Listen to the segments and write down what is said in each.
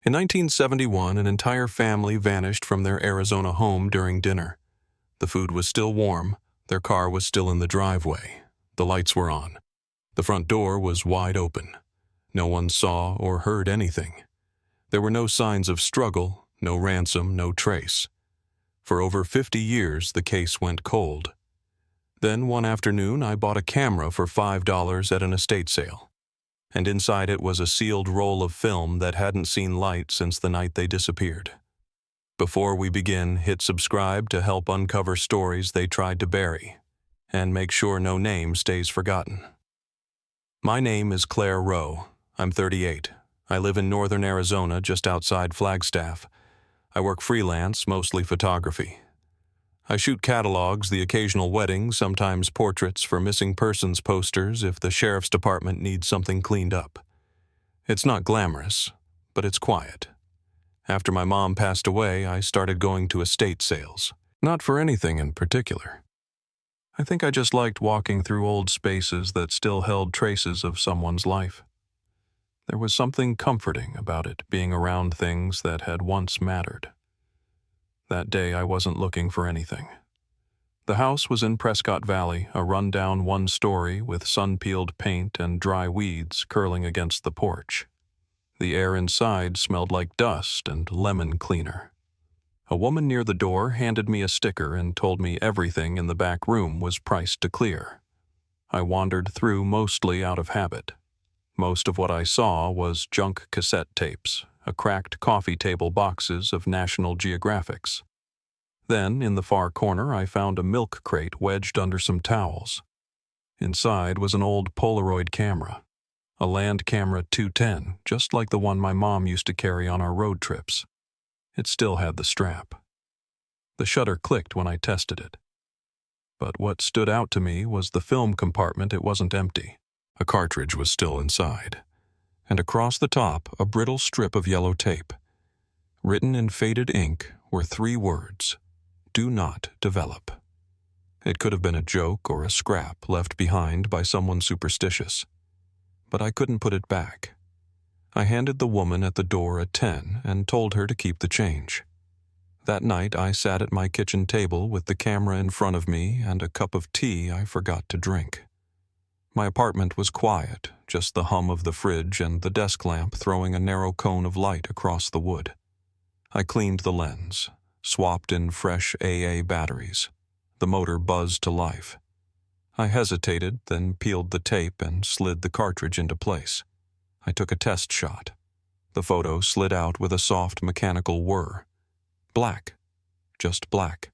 In 1971, an entire family vanished from their Arizona home during dinner. The food was still warm, their car was still in the driveway, the lights were on. The front door was wide open. No one saw or heard anything. There were no signs of struggle, no ransom, no trace. For over 50 years, the case went cold. Then one afternoon, I bought a camera for $5 at an estate sale. And inside it was a sealed roll of film that hadn't seen light since the night they disappeared. Before we begin, hit subscribe to help uncover stories they tried to bury, and make sure no name stays forgotten. My name is Claire Rowe. I'm 38. I live in northern Arizona, just outside Flagstaff. I work freelance, mostly photography. I shoot catalogs, the occasional wedding, sometimes portraits for missing persons posters if the sheriff's department needs something cleaned up. It's not glamorous, but it's quiet. After my mom passed away, I started going to estate sales. Not for anything in particular. I think I just liked walking through old spaces that still held traces of someone's life. There was something comforting about it, being around things that had once mattered. That day, I wasn't looking for anything. The house was in Prescott Valley, a run-down one-story with sun-peeled paint and dry weeds curling against the porch. The air inside smelled like dust and lemon cleaner. A woman near the door handed me a sticker and told me everything in the back room was priced to clear. I wandered through mostly out of habit. Most of what I saw was junk cassette tapes, a cracked coffee table boxes of National Geographics. Then, in the far corner, I found a milk crate wedged under some towels. Inside was an old Polaroid camera, a Land Camera 210, just like the one my mom used to carry on our road trips. It still had the strap. The shutter clicked when I tested it. But what stood out to me was the film compartment. It wasn't empty. A cartridge was still inside. And across the top, a brittle strip of yellow tape. Written in faded ink were 3 words: "Do not develop." It could have been a joke or a scrap left behind by someone superstitious. But I couldn't put it back. I handed the woman at the door a 10 and told her to keep the change. That night I sat at my kitchen table with the camera in front of me and a cup of tea I forgot to drink. My apartment was quiet, just the hum of the fridge and the desk lamp throwing a narrow cone of light across the wood. I cleaned the lens, swapped in fresh AA batteries. The motor buzzed to life. I hesitated, then peeled the tape and slid the cartridge into place. I took a test shot. The photo slid out with a soft mechanical whir. Black. Just black.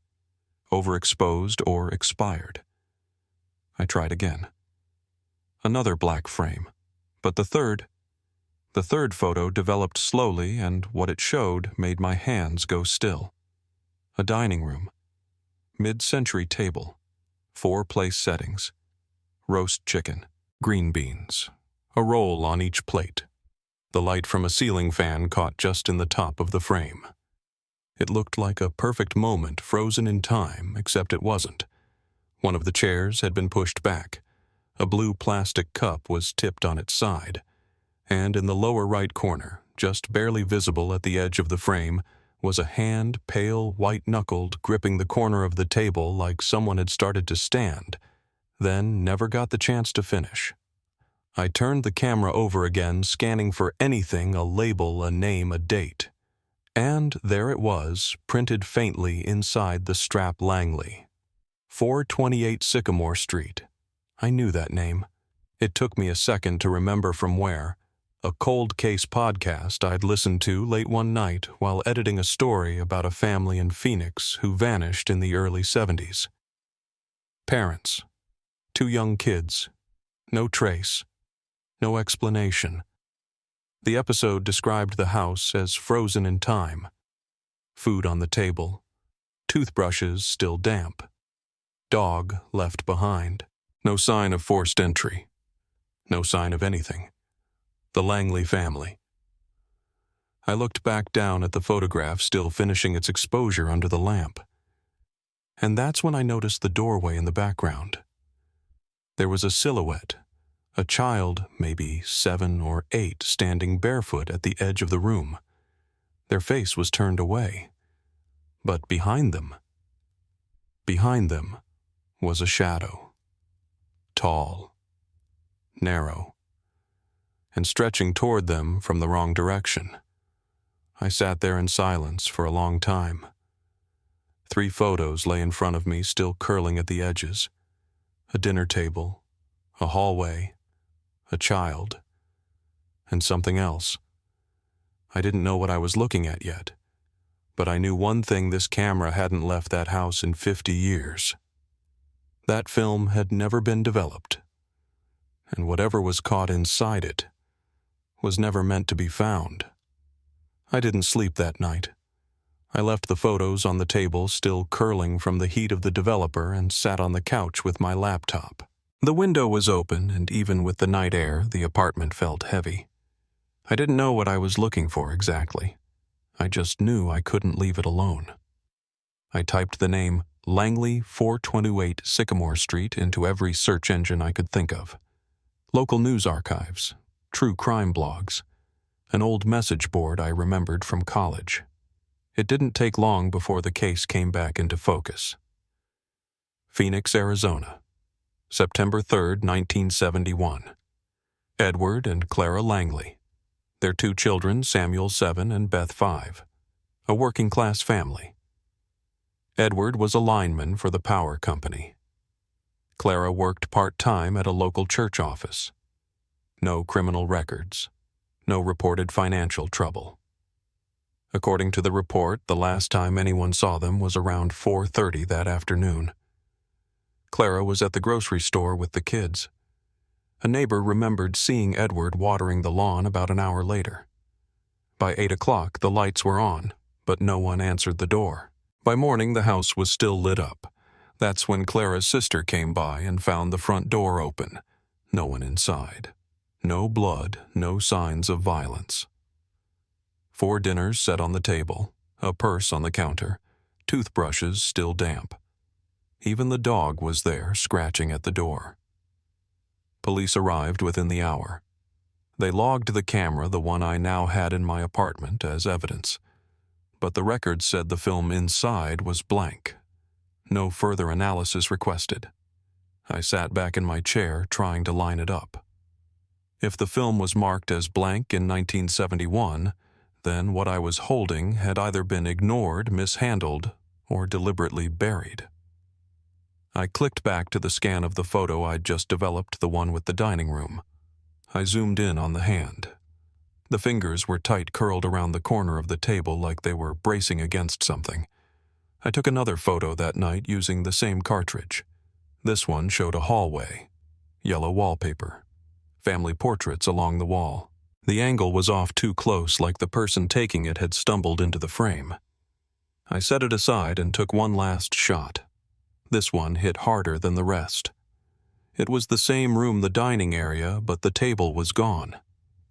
Overexposed or expired. I tried again. Another black frame. But the third photo developed slowly, and what it showed made my hands go still. A dining room. Mid-century table. 4 place settings. Roast chicken. Green beans. A roll on each plate. The light from a ceiling fan caught just in the top of the frame. It looked like a perfect moment frozen in time, except it wasn't. One of the chairs had been pushed back. A blue plastic cup was tipped on its side. And in the lower right corner, just barely visible at the edge of the frame, was a hand, pale, white-knuckled, gripping the corner of the table like someone had started to stand, then never got the chance to finish. I turned the camera over again, scanning for anything, a label, a name, a date. And there it was, printed faintly inside the strap Langley. 428 Sycamore Street. I knew that name. It took me a second to remember from where. A cold case podcast I'd listened to late one night while editing a story about a family in Phoenix who vanished in the early 70s. Parents. 2 young kids. No trace. No explanation. The episode described the house as frozen in time. Food on the table. Toothbrushes still damp. Dog left behind. No sign of forced entry. No sign of anything. The Langley family. I looked back down at the photograph still finishing its exposure under the lamp. And that's when I noticed the doorway in the background. There was a silhouette, a child, maybe 7 or 8, standing barefoot at the edge of the room. Their face was turned away. But behind them was a shadow. Tall, narrow, and stretching toward them from the wrong direction. I sat there in silence for a long time. 3 photos lay in front of me, still curling at the edges. A dinner table, a hallway, a child, and something else. I didn't know what I was looking at yet, but I knew one thing: this camera hadn't left that house in 50 years. That film had never been developed, and whatever was caught inside it was never meant to be found. I didn't sleep that night. I left the photos on the table, still curling from the heat of the developer, and sat on the couch with my laptop. The window was open, and even with the night air, the apartment felt heavy. I didn't know what I was looking for exactly. I just knew I couldn't leave it alone. I typed the name Langley 428 Sycamore Street into every search engine I could think of. Local news archives, true crime blogs, an old message board I remembered from college. It didn't take long before the case came back into focus. Phoenix, Arizona, September 3, 1971. Edward and Clara Langley. Their 2 children, Samuel 7 and Beth 5. A working-class family. Edward was a lineman for the power company. Clara worked part-time at a local church office. No criminal records. No reported financial trouble. According to the report, the last time anyone saw them was around 4:30 that afternoon. Clara was at the grocery store with the kids. A neighbor remembered seeing Edward watering the lawn about an hour later. By 8 o'clock, the lights were on, but no one answered the door. By morning, the house was still lit up. That's when Clara's sister came by and found the front door open. No one inside. No blood, no signs of violence. 4 dinners set on the table, a purse on the counter, toothbrushes still damp. Even the dog was there, scratching at the door. Police arrived within the hour. They logged the camera, the one I now had in my apartment, as evidence. But the records said the film inside was blank. No further analysis requested. I sat back in my chair, trying to line it up. If the film was marked as blank in 1971, then what I was holding had either been ignored, mishandled, or deliberately buried. I clicked back to the scan of the photo I'd just developed, the one with the dining room. I zoomed in on the hand. The fingers were tight curled around the corner of the table like they were bracing against something. I took another photo that night using the same cartridge. This one showed a hallway, yellow wallpaper, family portraits along the wall. The angle was off too close, like the person taking it had stumbled into the frame. I set it aside and took one last shot. This one hit harder than the rest. It was the same room, the dining area, but the table was gone.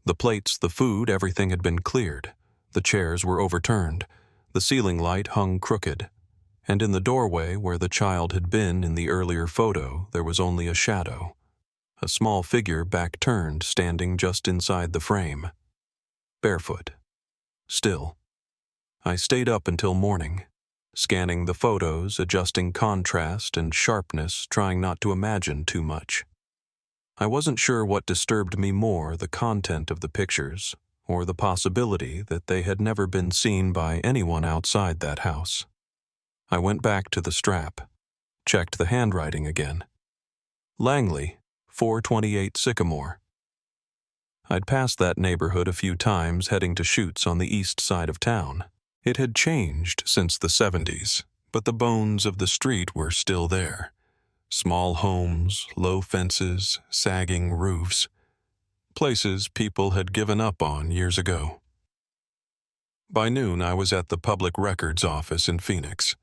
The plates, the food, everything had been cleared. The chairs were overturned. The ceiling light hung crooked. And in the doorway where the child had been in the earlier photo, there was only a shadow. A small figure back-turned, standing just inside the frame. Barefoot. Still. I stayed up until morning, scanning the photos, adjusting contrast and sharpness, trying not to imagine too much. I wasn't sure what disturbed me more, the content of the pictures, or the possibility that they had never been seen by anyone outside that house. I went back to the strap, checked the handwriting again. Langley, 428 Sycamore. I'd passed that neighborhood a few times heading to shoots on the east side of town. It had changed since the 70s, but the bones of the street were still there. Small homes, low fences, sagging roofs. Places people had given up on years ago. By noon, I was at the Public Records office in Phoenix.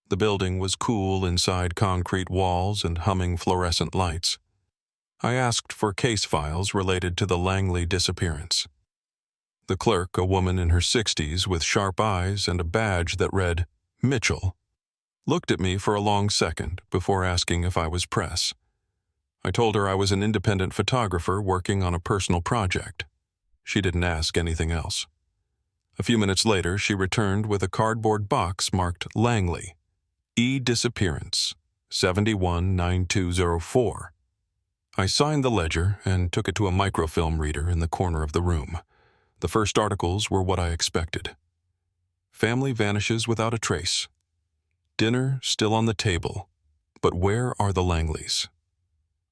The building was cool inside concrete walls and humming fluorescent lights. I asked for case files related to the Langley disappearance. The clerk, a woman in her 60s with sharp eyes and a badge that read, Mitchell, looked at me for a long second before asking if I was press. I told her I was an independent photographer working on a personal project. She didn't ask anything else. A few minutes later, she returned with a cardboard box marked Langley, E-Disappearance, 719204. I signed the ledger and took it to a microfilm reader in the corner of the room. The first articles were what I expected. Family vanishes without a trace. Dinner still on the table, but where are the Langleys?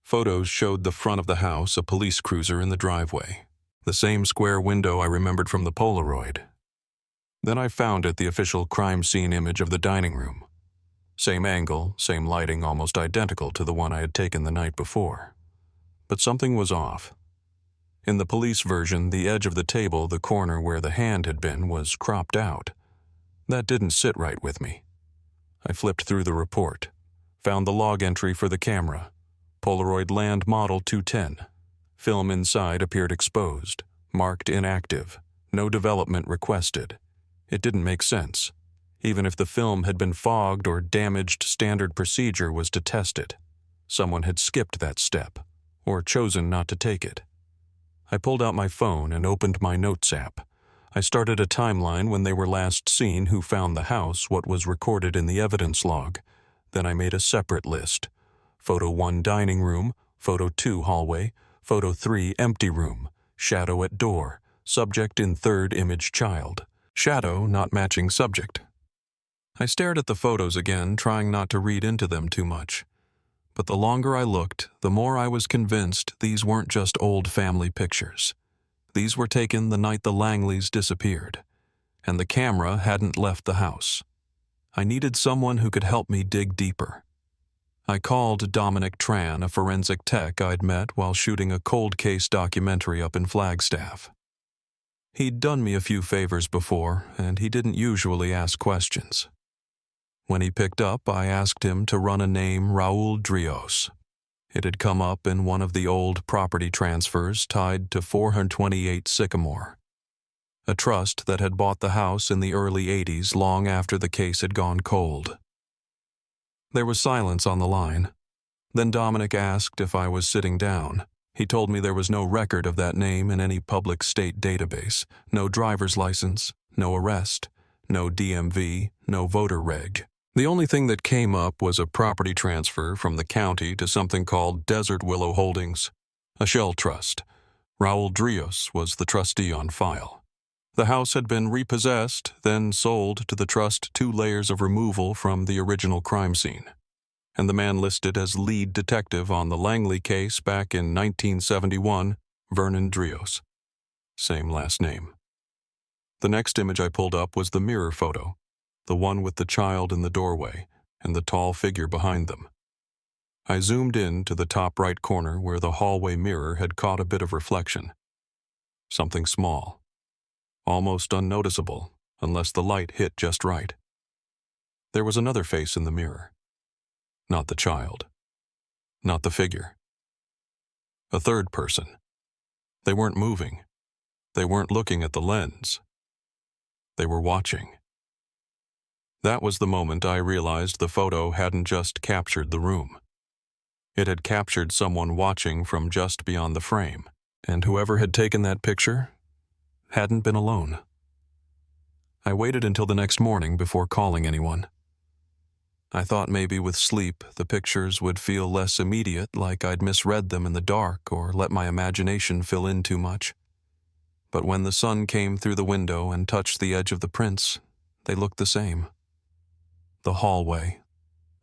Photos showed the front of the house, a police cruiser in the driveway, the same square window I remembered from the Polaroid. Then I found it the official crime scene image of the dining room. Same angle, same lighting, almost identical to the one I had taken the night before. But something was off. In the police version, the edge of the table, the corner where the hand had been, was cropped out. That didn't sit right with me. I flipped through the report, found the log entry for the camera, Polaroid Land Model 210. Film inside appeared exposed, marked inactive, no development requested. It didn't make sense. Even if the film had been fogged or damaged, standard procedure was to test it. Someone had skipped that step, or chosen not to take it. I pulled out my phone and opened my Notes app. I started a timeline when they were last seen, who found the house, what was recorded in the evidence log. Then I made a separate list. Photo 1 dining room, Photo 2 hallway, Photo 3 empty room, shadow at door, subject in third image child, shadow not matching subject. I stared at the photos again, trying not to read into them too much. But the longer I looked, the more I was convinced these weren't just old family pictures. These were taken the night the Langleys disappeared, and the camera hadn't left the house. I needed someone who could help me dig deeper. I called Dominic Tran, a forensic tech I'd met while shooting a cold case documentary up in Flagstaff. He'd done me a few favors before, and he didn't usually ask questions. When he picked up, I asked him to run a name, Raul Drios. It had come up in one of the old property transfers tied to 428 Sycamore, a trust that had bought the house in the early 80s, long after the case had gone cold. There was silence on the line. Then Dominic asked if I was sitting down. He told me there was no record of that name in any public state database, no driver's license, no arrest, no DMV, no voter reg. The only thing that came up was a property transfer from the county to something called Desert Willow Holdings, a shell trust. Raul Drios was the trustee on file. The house had been repossessed, then sold to the trust 2 layers of removal from the original crime scene. And the man listed as lead detective on the Langley case back in 1971, Vernon Drios. Same last name. The next image I pulled up was the mirror photo, the one with the child in the doorway and the tall figure behind them. I zoomed in to the top right corner where the hallway mirror had caught a bit of reflection. Something small, almost unnoticeable unless the light hit just right. There was another face in the mirror. Not the child. Not the figure. A third person. They weren't moving. They weren't looking at the lens. They were watching. That was the moment I realized the photo hadn't just captured the room. It had captured someone watching from just beyond the frame, and whoever had taken that picture hadn't been alone. I waited until the next morning before calling anyone. I thought maybe with sleep the pictures would feel less immediate, like I'd misread them in the dark or let my imagination fill in too much. But when the sun came through the window and touched the edge of the prints, they looked the same. The hallway,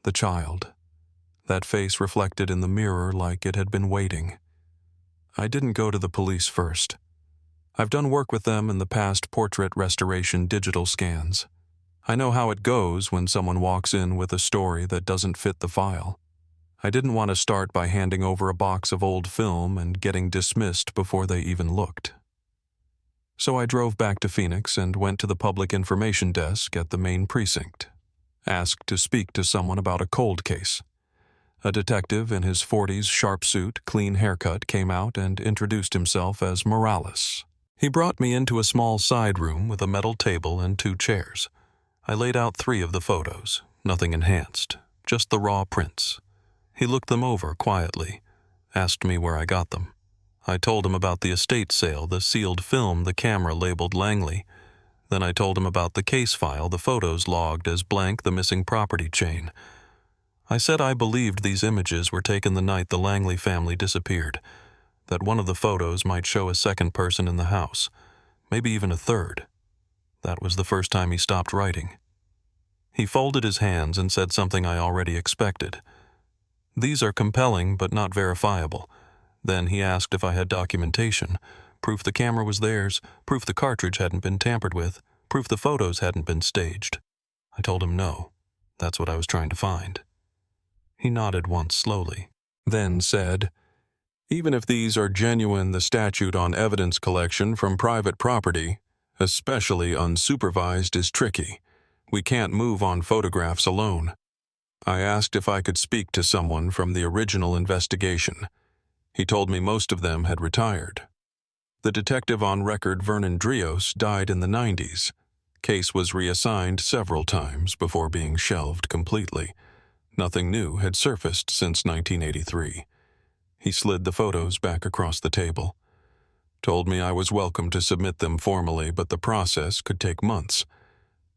the child, that face reflected in the mirror like it had been waiting. I didn't go to the police first. I've done work with them in the past, portrait restoration digital scans. I know how it goes when someone walks in with a story that doesn't fit the file. I didn't want to start by handing over a box of old film and getting dismissed before they even looked. So I drove back to Phoenix and went to the public information desk at the main precinct. Asked to speak to someone about a cold case. A detective in his 40s, sharp suit, clean haircut, came out and introduced himself as Morales. He brought me into a small side room with a metal table and 2 chairs. I laid out 3 of the photos, nothing enhanced, just the raw prints. He looked them over quietly, asked me where I got them. I told him about the estate sale, the sealed film, the camera labeled Langley. Then I told him about the case file, the photos logged as blank, the missing property chain. I said I believed these images were taken the night the Langley family disappeared, that one of the photos might show a second person in the house, maybe even a third. That was the first time he stopped writing. He folded his hands and said something I already expected. These are compelling but not verifiable. Then he asked if I had documentation, proof the camera was theirs, proof the cartridge hadn't been tampered with, proof the photos hadn't been staged. I told him no. That's what I was trying to find. He nodded once slowly, then said, "Even if these are genuine, the statute on evidence collection from private property, especially unsupervised, is tricky. We can't move on photographs alone." I asked if I could speak to someone from the original investigation. He told me most of them had retired. The detective on record, Vernon Drios, died in the 90s. Case was reassigned several times before being shelved completely. Nothing new had surfaced since 1983. He slid the photos back across the table. Told me I was welcome to submit them formally, but the process could take months.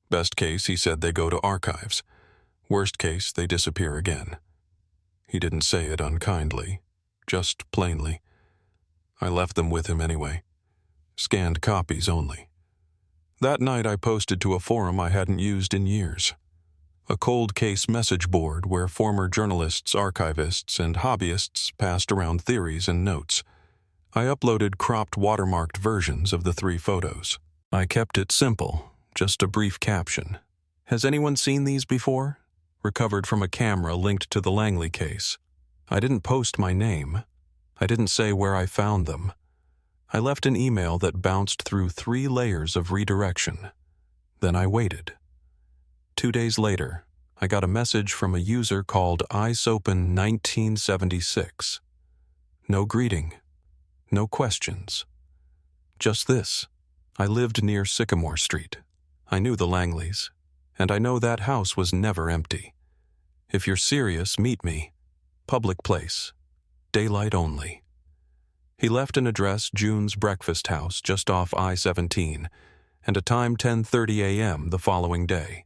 Best case, he said, they go to archives. Worst case, they disappear again. He didn't say it unkindly, just plainly. I left them with him anyway. Scanned copies only. That night I posted to a forum I hadn't used in years. A cold case message board where former journalists, archivists, and hobbyists passed around theories and notes. I uploaded cropped watermarked versions of the 3 photos. I kept it simple, just a brief caption. "Has anyone seen these before? Recovered from a camera linked to the Langley case." I didn't post my name. I didn't say where I found them. I left an email that bounced through 3 layers of redirection. Then I waited. 2 days later, I got a message from a user called IceOpen1976. No greeting. No questions. Just this. I lived near Sycamore Street. I knew the Langleys, and I know that house was never empty. If you're serious, meet me. Public place. Daylight only. He left an address, June's Breakfast House, just off I-17, and a time 10:30 a.m. the following day.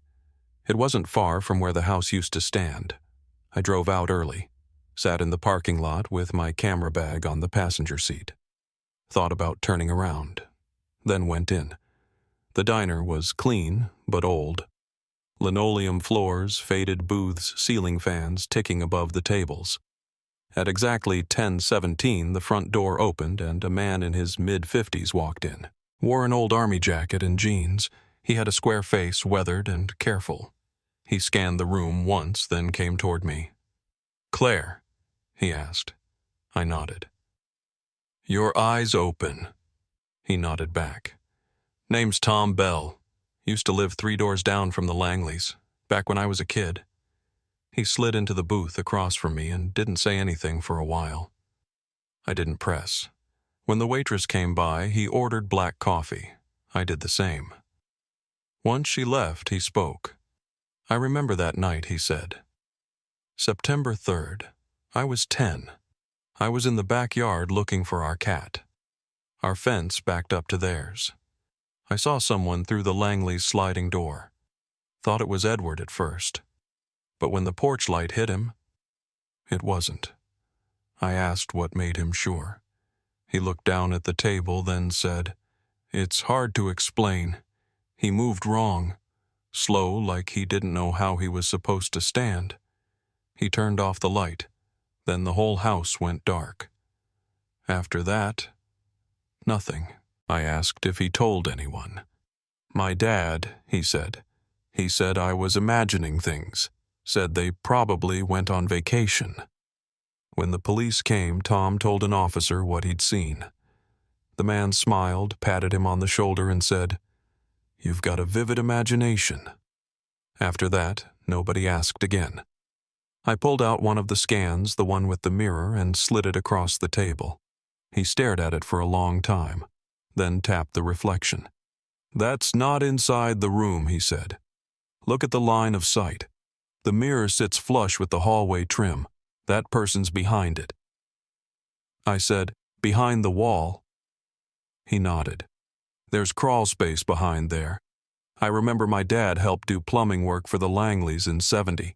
It wasn't far from where the house used to stand. I drove out early, sat in the parking lot with my camera bag on the passenger seat. Thought about turning around, then went in. The diner was clean, but old. Linoleum floors, faded booths, ceiling fans ticking above the tables. At exactly 10:17, the front door opened and a man in his mid-50s walked in. Wore an old army jacket and jeans. He had a square face, weathered and careful. He scanned the room once, then came toward me. "Claire?" he asked. I nodded. "Your eyes open." He nodded back. "Name's Tom Bell. Used to live 3 doors down from the Langleys, back when I was a kid." He slid into the booth across from me and didn't say anything for a while. I didn't press. When the waitress came by, he ordered black coffee. I did the same. Once she left, he spoke. "I remember that night," he said. "September 3rd. I was 10. I was in the backyard looking for our cat. Our fence backed up to theirs. I saw someone through the Langley's sliding door. Thought it was Edward at first. But when the porch light hit him, it wasn't. I asked what made him sure. He looked down at the table, then said, 'It's hard to explain. He moved wrong, slow like he didn't know how he was supposed to stand. He turned off the light, then the whole house went dark. After that, nothing.' I asked if he told anyone. 'My dad,' he said. 'He said I was imagining things, said they probably went on vacation.' When the police came, Tom told an officer what he'd seen. The man smiled, patted him on the shoulder, and said, 'You've got a vivid imagination.' After that, nobody asked again. I pulled out one of the scans, the one with the mirror, and slid it across the table. He stared at it for a long time, then tapped the reflection. 'That's not inside the room,' he said. 'Look at the line of sight. The mirror sits flush with the hallway trim. That person's behind it.' I said, 'Behind the wall?' He nodded. 'There's crawl space behind there. I remember my dad helped do plumbing work for the Langleys in '70.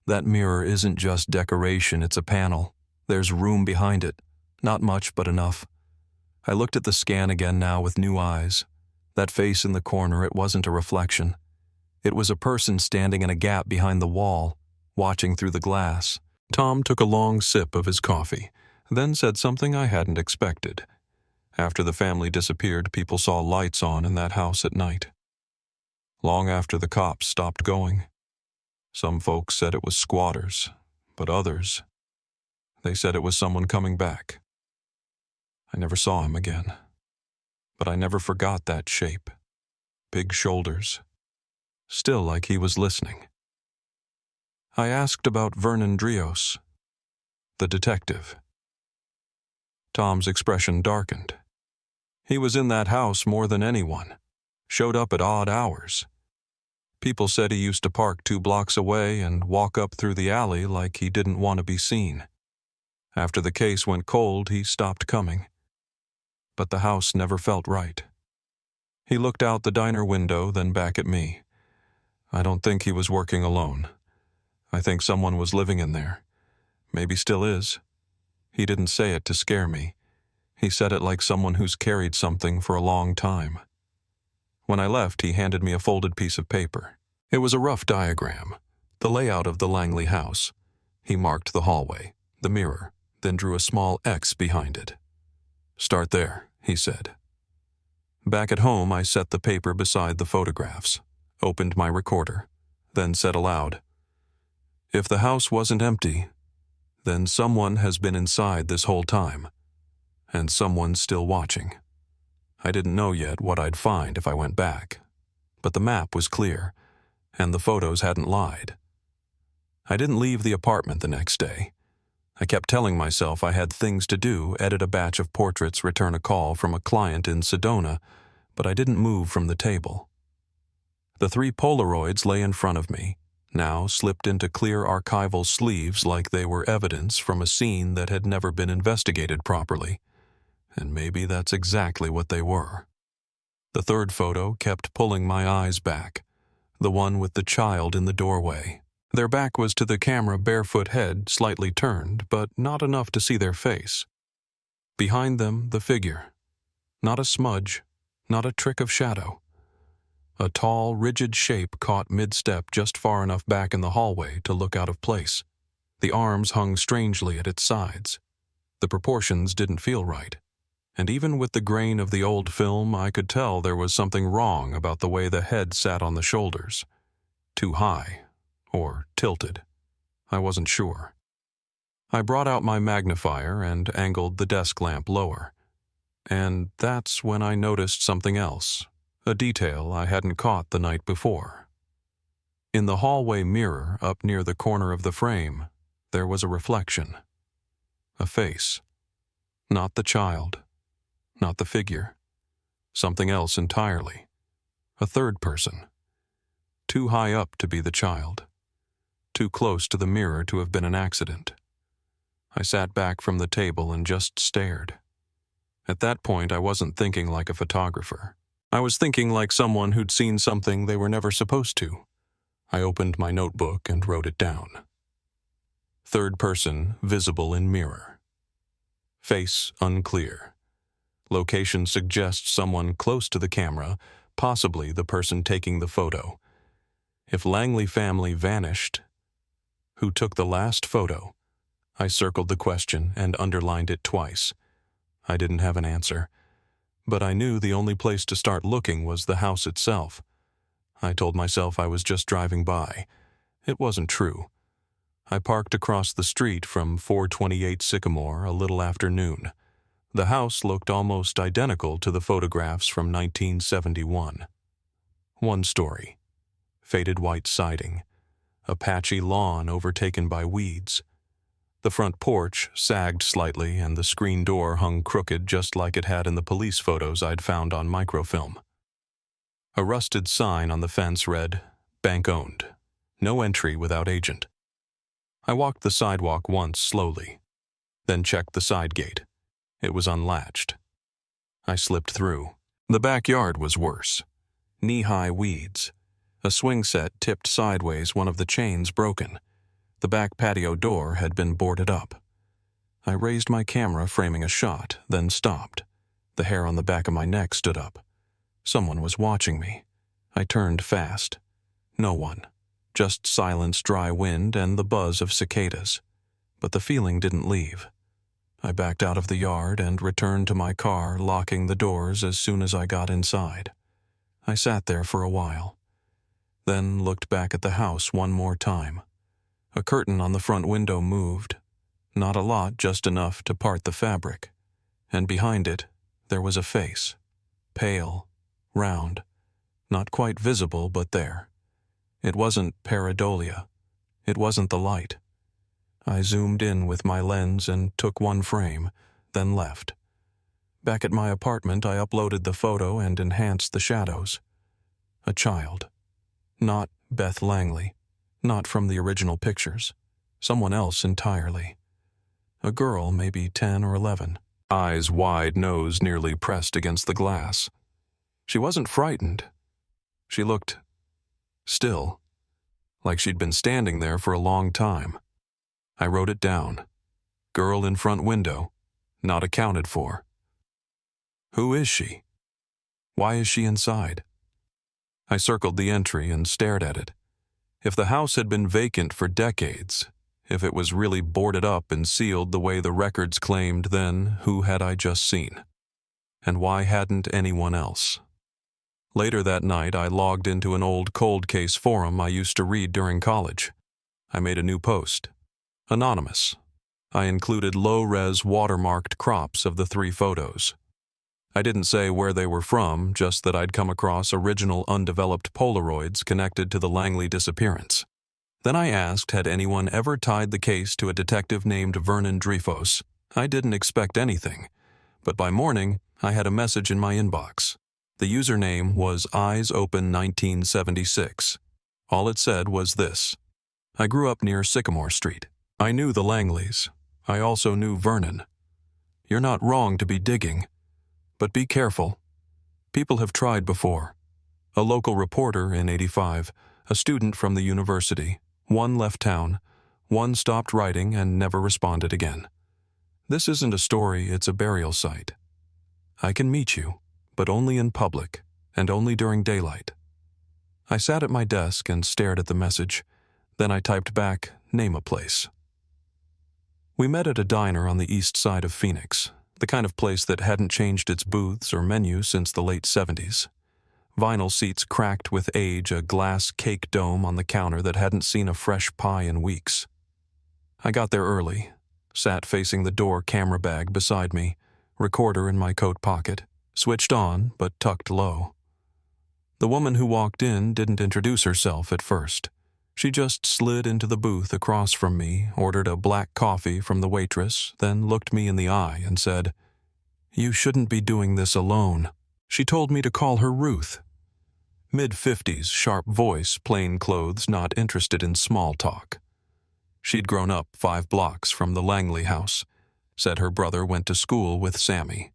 That mirror isn't just decoration, it's a panel. There's room behind it. Not much, but enough. I looked at the scan again now with new eyes. That face in the corner, it wasn't a reflection. It was a person standing in a gap behind the wall, watching through the glass. Tom took a long sip of his coffee, then said something I hadn't expected. After the family disappeared, people saw lights on in that house at night. Long after the cops stopped going. Some folks said it was squatters, but others, they said it was someone coming back. I never saw him again, but I never forgot that shape. Big shoulders, still like he was listening. I asked about Vernon Drios, the detective. Tom's expression darkened. He was in that house more than anyone, showed up at odd hours. People said he used to park 2 blocks away and walk up through the alley like he didn't want to be seen. After the case went cold, he stopped coming. But the house never felt right. He looked out the diner window, then back at me. I don't think he was working alone. I think someone was living in there. Maybe still is. He didn't say it to scare me. He said it like someone who's carried something for a long time. When I left, he handed me a folded piece of paper. It was a rough diagram, the layout of the Langley house. He marked the hallway, the mirror, then drew a small X behind it. "Start there," he said. Back at home, I set the paper beside the photographs, opened my recorder, then said aloud, "If the house wasn't empty, then someone has been inside this whole time, and someone's still watching." I didn't know yet what I'd find if I went back, but the map was clear, and the photos hadn't lied. I didn't leave the apartment the next day. I kept telling myself I had things to do, edit a batch of portraits, return a call from a client in Sedona, but I didn't move from the table. The 3 Polaroids lay in front of me, now slipped into clear archival sleeves like they were evidence from a scene that had never been investigated properly. And maybe that's exactly what they were. The 3rd photo kept pulling my eyes back, the one with the child in the doorway. Their back was to the camera, barefoot head slightly turned, but not enough to see their face. Behind them, the figure. Not a smudge, not a trick of shadow. A tall, rigid shape caught mid-step just far enough back in the hallway to look out of place. The arms hung strangely at its sides. The proportions didn't feel right. And even with the grain of the old film, I could tell there was something wrong about the way the head sat on the shoulders. Too high, or tilted. I wasn't sure. I brought out my magnifier and angled the desk lamp lower. And that's when I noticed something else, a detail I hadn't caught the night before. In the hallway mirror up near the corner of the frame, there was a reflection. A face. Not the child. Not the figure. Something else entirely. A 3rd person. Too high up to be the child. Too close to the mirror to have been an accident. I sat back from the table and just stared. At that point, I wasn't thinking like a photographer. I was thinking like someone who'd seen something they were never supposed to. I opened my notebook and wrote it down. 3rd person, visible in mirror. Face unclear. Location suggests someone close to the camera, possibly the person taking the photo. If Langley family vanished, who took the last photo? I circled the question and underlined it twice. I didn't have an answer, but I knew the only place to start looking was the house itself. I told myself I was just driving by. It wasn't true. I parked across the street from 428 Sycamore a little after noon. The house looked almost identical to the photographs from 1971. 1 story. Faded white siding. A patchy lawn overtaken by weeds. The front porch sagged slightly and the screen door hung crooked just like it had in the police photos I'd found on microfilm. A rusted sign on the fence read, "Bank owned. No entry without agent." I walked the sidewalk once slowly, then checked the side gate. It was unlatched. I slipped through. The backyard was worse. knee-high weeds. A swing set tipped sideways, one of the chains broken. The back patio door had been boarded up. I raised my camera, framing a shot, then stopped. The hair on the back of my neck stood up. Someone was watching me. I turned fast. No one. Just silence, dry wind, and the buzz of cicadas. But the feeling didn't leave. I backed out of the yard and returned to my car, locking the doors as soon as I got inside. I sat there for a while, then looked back at the house one more time. A curtain on the front window moved. Not a lot, just enough to part the fabric. And behind it, there was a face. Pale, round, not quite visible, but there. It wasn't pareidolia. It wasn't the light. I zoomed in with my lens and took one frame, then left. Back at my apartment, I uploaded the photo and enhanced the shadows. A child. Not Beth Langley. Not from the original pictures. Someone else entirely. A girl, maybe 10 or 11. Eyes wide, nose nearly pressed against the glass. She wasn't frightened. She looked still, like she'd been standing there for a long time. I wrote it down. Girl in front window, not accounted for. Who is she? Why is she inside? I circled the entry and stared at it. If the house had been vacant for decades, if it was really boarded up and sealed the way the records claimed, then who had I just seen? And why hadn't anyone else? Later that night, I logged into an old cold case forum I used to read during college. I made a new post. Anonymous. I included low-res watermarked crops of the 3 photos. I didn't say where they were from, just that I'd come across original undeveloped Polaroids connected to the Langley disappearance. Then I asked, had anyone ever tied the case to a detective named Vernon Dreyfus? I didn't expect anything, but by morning, I had a message in my inbox. The username was EyesOpen1976. All it said was this: I grew up near Sycamore Street. I knew the Langleys. I also knew Vernon. You're not wrong to be digging, but be careful. People have tried before. A local reporter in '85, a student from the university. One left town, one stopped writing and never responded again. This isn't a story, it's a burial site. I can meet you, but only in public, and only during daylight. I sat at my desk and stared at the message. Then I typed back, name a place. We met at a diner on the east side of Phoenix, the kind of place that hadn't changed its booths or menu since the late '70s. Vinyl seats cracked with age, a glass cake dome on the counter that hadn't seen a fresh pie in weeks. I got there early, sat facing the door, camera bag beside me, recorder in my coat pocket, switched on but tucked low. The woman who walked in didn't introduce herself at first. She just slid into the booth across from me, ordered a black coffee from the waitress, then looked me in the eye and said, "You shouldn't be doing this alone." She told me to call her Ruth. Mid-50s, sharp voice, plain clothes, not interested in small talk. She'd grown up 5 blocks from the Langley house. Said her brother went to school with Sammy.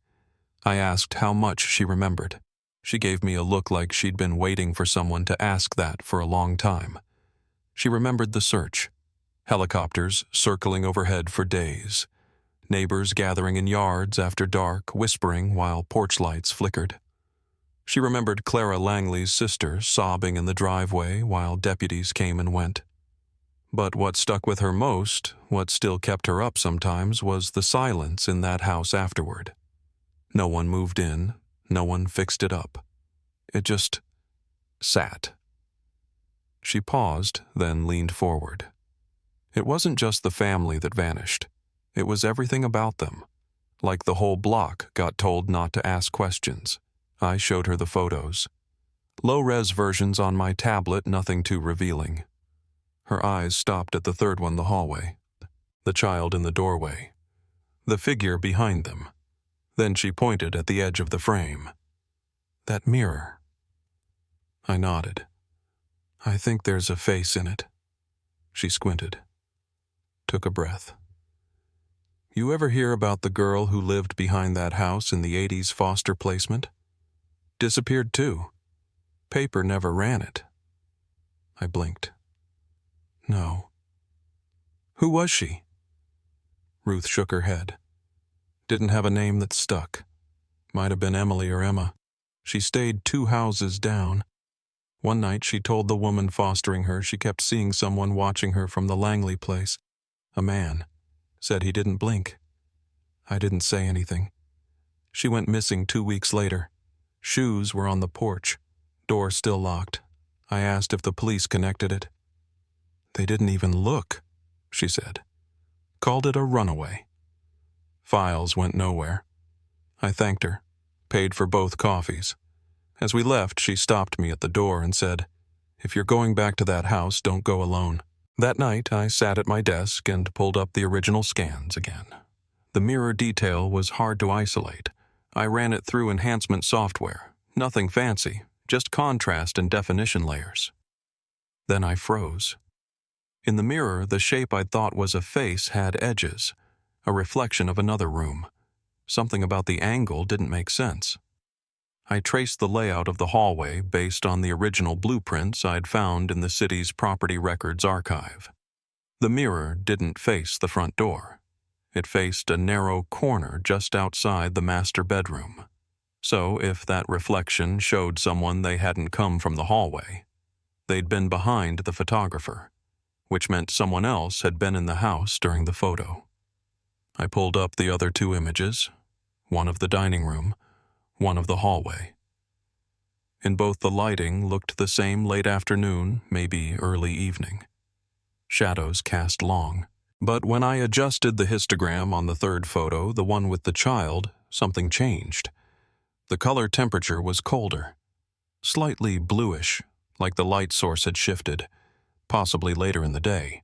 I asked how much she remembered. She gave me a look like she'd been waiting for someone to ask that for a long time. She remembered the search. Helicopters circling overhead for days. Neighbors gathering in yards after dark, whispering while porch lights flickered. She remembered Clara Langley's sister sobbing in the driveway while deputies came and went. But what stuck with her most, what still kept her up sometimes, was the silence in that house afterward. No one moved in, no one fixed it up. It just sat. She paused, then leaned forward. It wasn't just the family that vanished. It was everything about them. Like the whole block got told not to ask questions. I showed her the photos. Low-res versions on my tablet, nothing too revealing. Her eyes stopped at the third one, the hallway. The child in the doorway. The figure behind them. Then she pointed at the edge of the frame. That mirror. I nodded. I think there's a face in it. She squinted. Took a breath. You ever hear about the girl who lived behind that house in the '80s foster placement? Disappeared too. Paper never ran it. I blinked. No. Who was she? Ruth shook her head. Didn't have a name that stuck. Might have been Emily or Emma. She stayed 2 houses down. One night she told the woman fostering her she kept seeing someone watching her from the Langley place. A man. Said he didn't blink. I didn't say anything. She went missing 2 weeks later. Shoes were on the porch. Door still locked. I asked if the police connected it. They didn't even look, she said. Called it a runaway. Files went nowhere. I thanked her, paid for both coffees. As we left, she stopped me at the door and said, "If you're going back to that house, don't go alone." That night, I sat at my desk and pulled up the original scans again. The mirror detail was hard to isolate. I ran it through enhancement software. Nothing fancy, just contrast and definition layers. Then I froze. In the mirror, the shape I'd thought was a face had edges, a reflection of another room. Something about the angle didn't make sense. I traced the layout of the hallway based on the original blueprints I'd found in the city's property records archive. The mirror didn't face the front door. It faced a narrow corner just outside the master bedroom. So if that reflection showed someone they hadn't come from the hallway, they'd been behind the photographer, which meant someone else had been in the house during the photo. I pulled up the other 2 images, one of the dining room, one of the hallway. In both, the lighting looked the same late afternoon, maybe early evening. Shadows cast long. But when I adjusted the histogram on the 3rd photo, the one with the child, something changed. The color temperature was colder, slightly bluish, like the light source had shifted, possibly later in the day.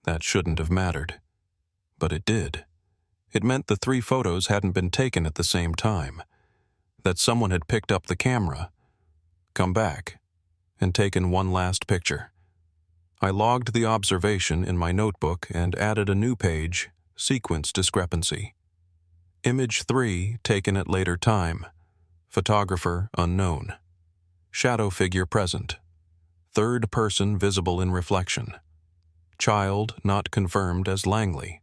That shouldn't have mattered. But it did. It meant the 3 photos hadn't been taken at the same time, that someone had picked up the camera, come back, and taken one last picture. I logged the observation in my notebook and added a new page, sequence discrepancy. Image 3 taken at later time. Photographer unknown. Shadow figure present. 3rd person visible in reflection. Child not confirmed as Langley.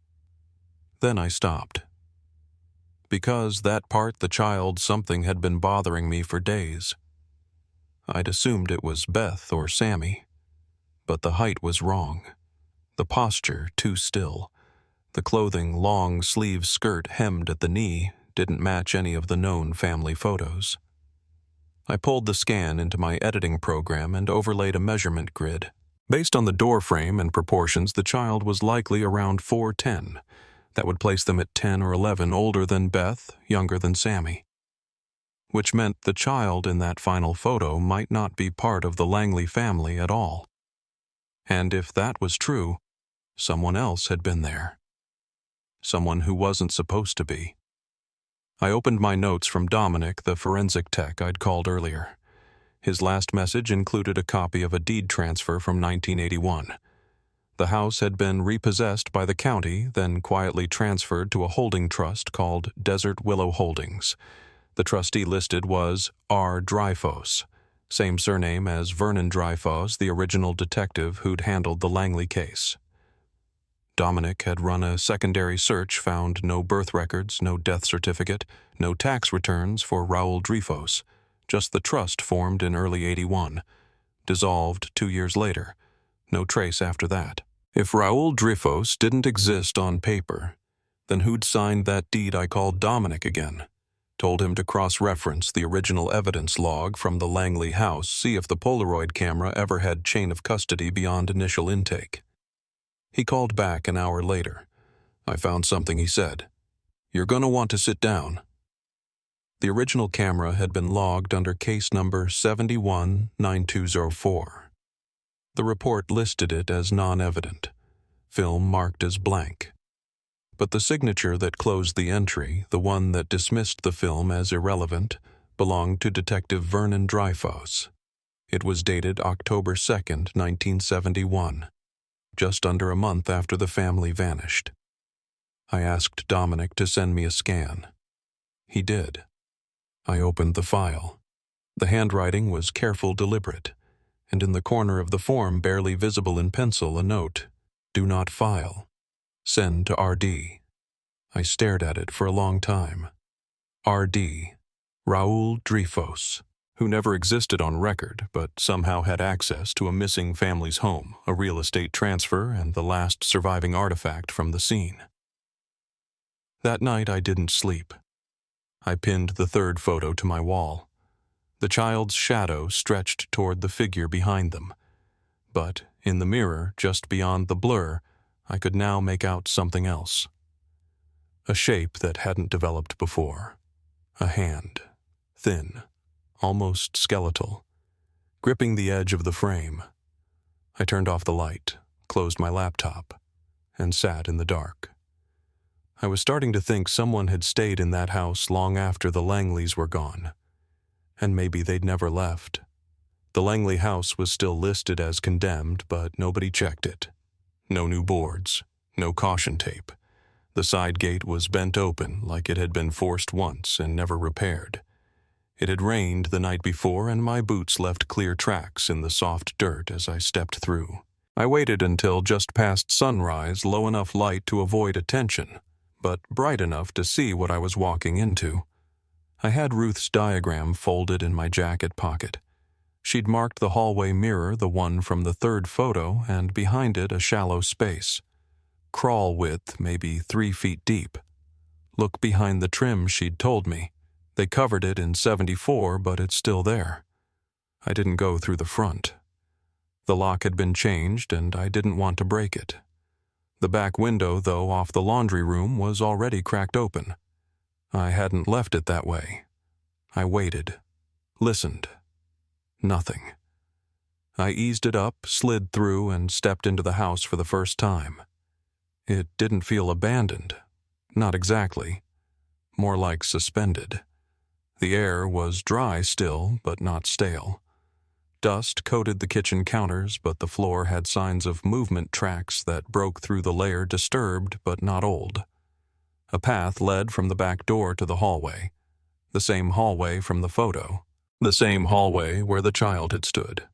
Then I stopped. Because that part, the child, something had been bothering me for days. I'd assumed it was Beth or Sammy, but the height was wrong. The posture too still. The clothing, long sleeve skirt hemmed at the knee, didn't match any of the known family photos. I pulled the scan into my editing program and overlaid a measurement grid. Based on the door frame and proportions, the child was likely around 4'10". That would place them at 10 or 11 older than Beth, younger than Sammy. Which meant the child in that final photo might not be part of the Langley family at all. And if that was true, someone else had been there. Someone who wasn't supposed to be. I opened my notes from Dominic, the forensic tech I'd called earlier. His last message included a copy of a deed transfer from 1981. The house had been repossessed by the county, then quietly transferred to a holding trust called Desert Willow Holdings. The trustee listed was R. Dreyfus, same surname as Vernon Dreyfus, the original detective who'd handled the Langley case. Dominic had run a secondary search, found no birth records, no death certificate, no tax returns for Raoul Dreyfus, just the trust formed in early '81, dissolved 2 years later. No trace after that. If Raoul Dreyfus didn't exist on paper, then who'd signed that deed I called Dominic again? Told him to cross-reference the original evidence log from the Langley house, see if the Polaroid camera ever had chain of custody beyond initial intake. He called back an hour later. I found something, he said. You're gonna want to sit down. The original camera had been logged under case number 719204. The report listed it as non-evident, film marked as blank. But the signature that closed the entry, the one that dismissed the film as irrelevant, belonged to Detective Vernon Dreyfus. It was dated October 2nd, 1971, just under a month after the family vanished. I asked Dominic to send me a scan. He did. I opened the file. The handwriting was careful, deliberate, and in the corner of the form, barely visible in pencil, a note: "Do not file. Send to RD." I stared at it for a long time. RD, Raoul Dreyfus, who never existed on record but somehow had access to a missing family's home, a real estate transfer, and the last surviving artifact from the scene. That night I didn't sleep. I pinned the third photo to my wall. The child's shadow stretched toward the figure behind them, but in the mirror, just beyond the blur, I could now make out something else. A shape that hadn't developed before. A hand, thin, almost skeletal, gripping the edge of the frame. I turned off the light, closed my laptop, and sat in the dark. I was starting to think someone had stayed in that house long after the Langleys were gone, and maybe they'd never left. The Langley house was still listed as condemned, but nobody checked it. No new boards, no caution tape. The side gate was bent open like it had been forced once and never repaired. It had rained the night before, and my boots left clear tracks in the soft dirt as I stepped through. I waited until just past sunrise, low enough light to avoid attention, but bright enough to see what I was walking into. I had Ruth's diagram folded in my jacket pocket. She'd marked the hallway mirror, the one from the third photo, and behind it a shallow space. Crawl width, maybe 3 feet deep. Look behind the trim, she'd told me. They covered it in '74, but it's still there. I didn't go through the front. The lock had been changed, and I didn't want to break it. The back window, though, off the laundry room was already cracked open. I hadn't left it that way. I waited. Listened. Nothing. I eased it up, slid through, and stepped into the house for the first time. It didn't feel abandoned. Not exactly. More like suspended. The air was dry still, but not stale. Dust coated the kitchen counters, but the floor had signs of movement tracks that broke through the layer, disturbed but not old. A path led from the back door to the hallway. The same hallway from the photo. The same hallway where the child had stood.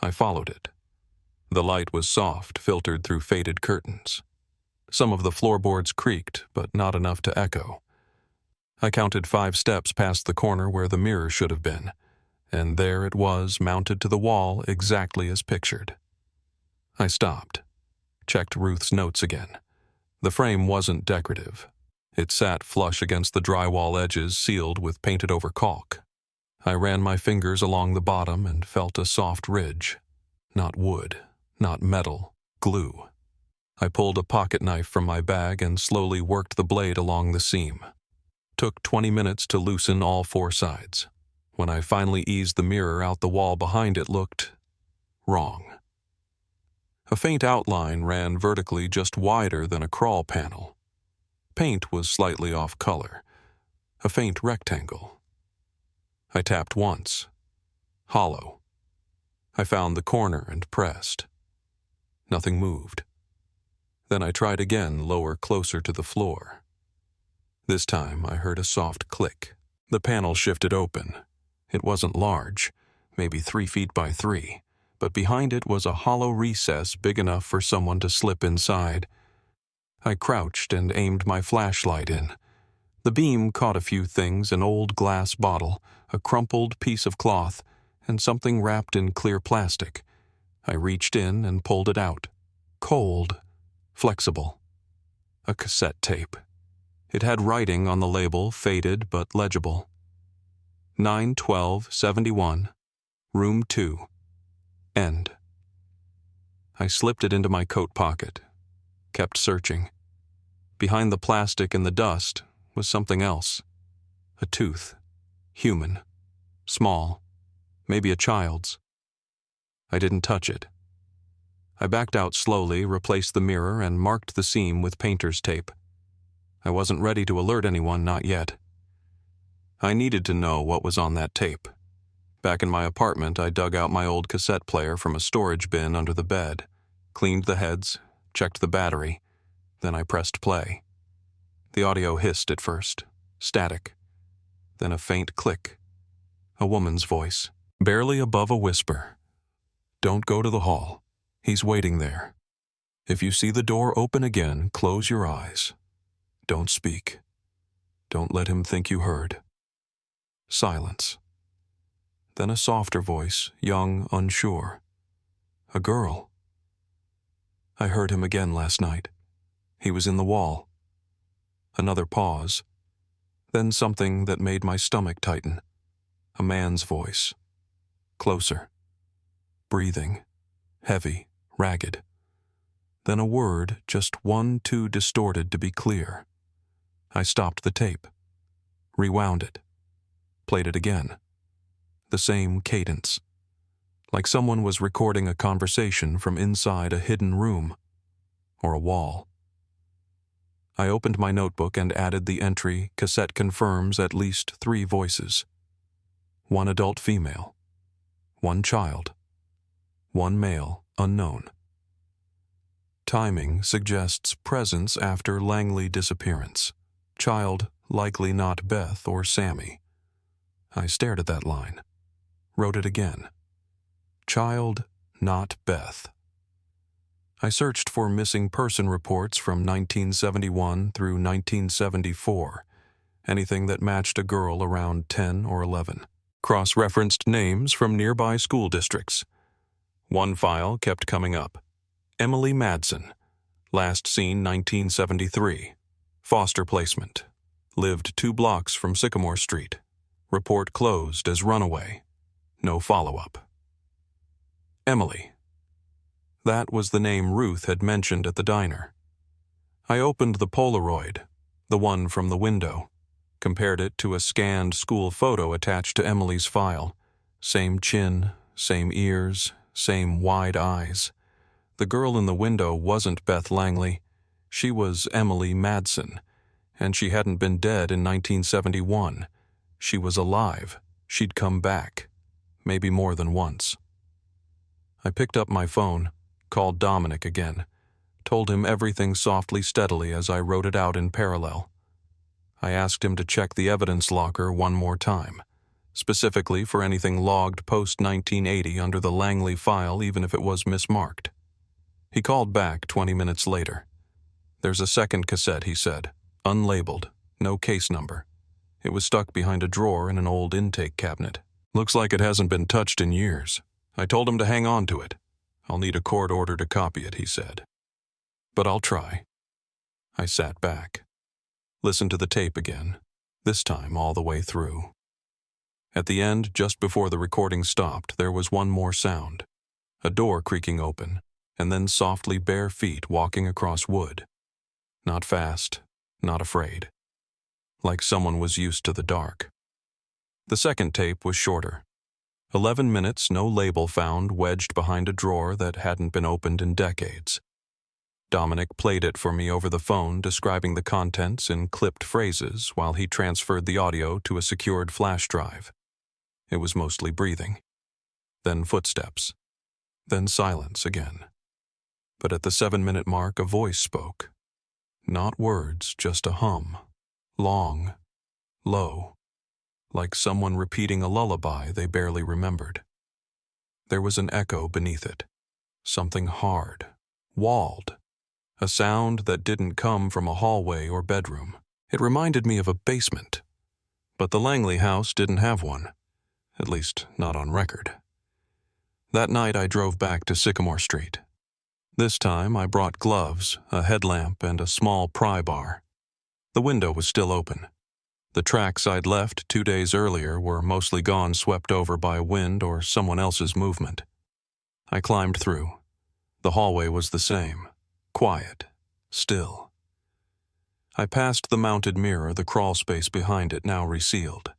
I followed it. The light was soft, filtered through faded curtains. Some of the floorboards creaked, but not enough to echo. I counted 5 steps past the corner where the mirror should have been, and there it was, mounted to the wall exactly as pictured. I stopped, checked Ruth's notes again. The frame wasn't decorative. It sat flush against the drywall edges, sealed with painted-over caulk. I ran my fingers along the bottom and felt a soft ridge. Not wood, not metal, glue. I pulled a pocket knife from my bag and slowly worked the blade along the seam. Took 20 minutes to loosen all 4 sides. When I finally eased the mirror out, the wall behind it looked wrong. A faint outline ran vertically just wider than a crawl panel. Paint was slightly off color. A faint rectangle. I tapped once. Hollow. I found the corner and pressed. Nothing moved. Then I tried again, lower, closer to the floor. This time I heard a soft click. The panel shifted open. It wasn't large, maybe 3 feet by 3, but behind it was a hollow recess big enough for someone to slip inside. I crouched and aimed my flashlight in. The beam caught a few things: an old glass bottle, a crumpled piece of cloth, and something wrapped in clear plastic. I reached in and pulled it out. Cold. Flexible. A cassette tape. It had writing on the label, faded but legible. 9/12/71, Room 2. End. I slipped it into my coat pocket. Kept searching. Behind the plastic and the dust was something else. A tooth. Human. Small. Maybe a child's. I didn't touch it. I backed out slowly, replaced the mirror, and marked the seam with painter's tape. I wasn't ready to alert anyone, not yet. I needed to know what was on that tape. Back in my apartment, I dug out my old cassette player from a storage bin under the bed, cleaned the heads, checked the battery, then I pressed play. The audio hissed at first, static, then a faint click. A woman's voice, barely above a whisper. "Don't go to the hall. He's waiting there. If you see the door open again, close your eyes. Don't speak. Don't let him think you heard." Silence. Then a softer voice, young, unsure. "A girl." "I heard him again last night. He was in the wall." Another pause. Then something that made my stomach tighten. A man's voice. Closer. Breathing. Heavy, ragged. Then a word, just one too distorted to be clear. I stopped the tape. Rewound it. Played it again. The same cadence. Like someone was recording a conversation from inside a hidden room. Or a wall. I opened my notebook and added the entry, "Cassette confirms at least 3 voices. 1 adult female. 1 child. 1 male, unknown." Timing suggests presence after Langley disappearance. Child, likely not Beth or Sammy. I stared at that line. Wrote it again. Child, not Beth. I searched for missing person reports from 1971 through 1974, anything that matched a girl around 10 or 11. Cross-referenced names from nearby school districts. One file kept coming up. Emily Madsen, last seen 1973. Foster placement. Lived 2 blocks from Sycamore Street. Report closed as runaway. No follow-up. Emily. That was the name Ruth had mentioned at the diner. I opened the Polaroid, the one from the window, compared it to a scanned school photo attached to Emily's file. Same chin, same ears, same wide eyes. The girl in the window wasn't Beth Langley. She was Emily Madsen, and she hadn't been dead in 1971. She was alive. She'd come back, maybe more than once. I picked up my phone. Called Dominic again, told him everything softly, steadily as I wrote it out in parallel. I asked him to check the evidence locker one more time, specifically for anything logged post-1980 under the Langley file even if it was mismarked. He called back 20 minutes later. "There's a second cassette," he said, "unlabeled, no case number. It was stuck behind a drawer in an old intake cabinet. Looks like it hasn't been touched in years. I told him to hang on to it. I'll need a court order to copy it," he said. "But I'll try." I sat back. Listened to the tape again, this time all the way through. At the end, just before the recording stopped, there was one more sound. A door creaking open, and then softly bare feet walking across wood. Not fast, not afraid. Like someone was used to the dark. The second tape was shorter. 11 minutes, no label found, wedged behind a drawer that hadn't been opened in decades. Dominic played it for me over the phone, describing the contents in clipped phrases while he transferred the audio to a secured flash drive. It was mostly breathing. Then footsteps. Then silence again. But at the 7-minute mark, a voice spoke. Not words, just a hum. Long. Low. Like someone repeating a lullaby they barely remembered. There was an echo beneath it. Something hard. Walled. A sound that didn't come from a hallway or bedroom. It reminded me of a basement. But the Langley house didn't have one. At least, not on record. That night I drove back to Sycamore Street. This time I brought gloves, a headlamp, and a small pry bar. The window was still open. The tracks I'd left 2 days earlier were mostly gone, swept over by wind or someone else's movement. I climbed through. The hallway was the same. Quiet. Still. I passed the mounted mirror, the crawl space behind it now resealed.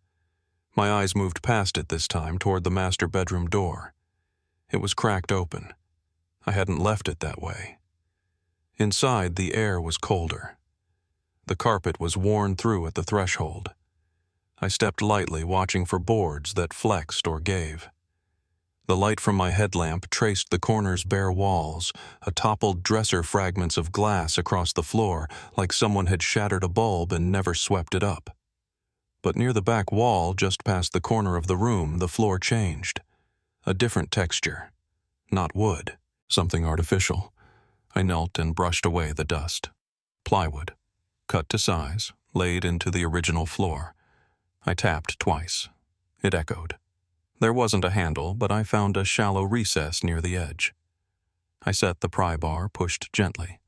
My eyes moved past it this time toward the master bedroom door. It was cracked open. I hadn't left it that way. Inside, the air was colder. The carpet was worn through at the threshold. I stepped lightly, watching for boards that flexed or gave. The light from my headlamp traced the corner's bare walls, a toppled dresser, fragments of glass across the floor, like someone had shattered a bulb and never swept it up. But near the back wall, just past the corner of the room, the floor changed. A different texture. Not wood, something artificial. I knelt and brushed away the dust. Plywood, cut to size, laid into the original floor. I tapped twice. It echoed. There wasn't a handle, but I found a shallow recess near the edge. I set the pry bar, pushed gently.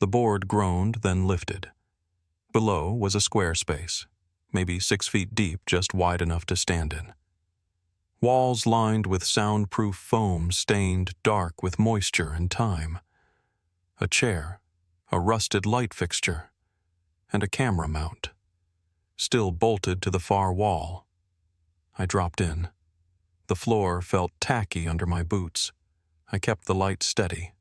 The board groaned, then lifted. Below was a square space, maybe 6 feet deep, just wide enough to stand in. Walls lined with soundproof foam stained dark with moisture and time. A chair, a rusted light fixture, and a camera mount, still bolted to the far wall. I dropped in. The floor felt tacky under my boots. I kept the light steady.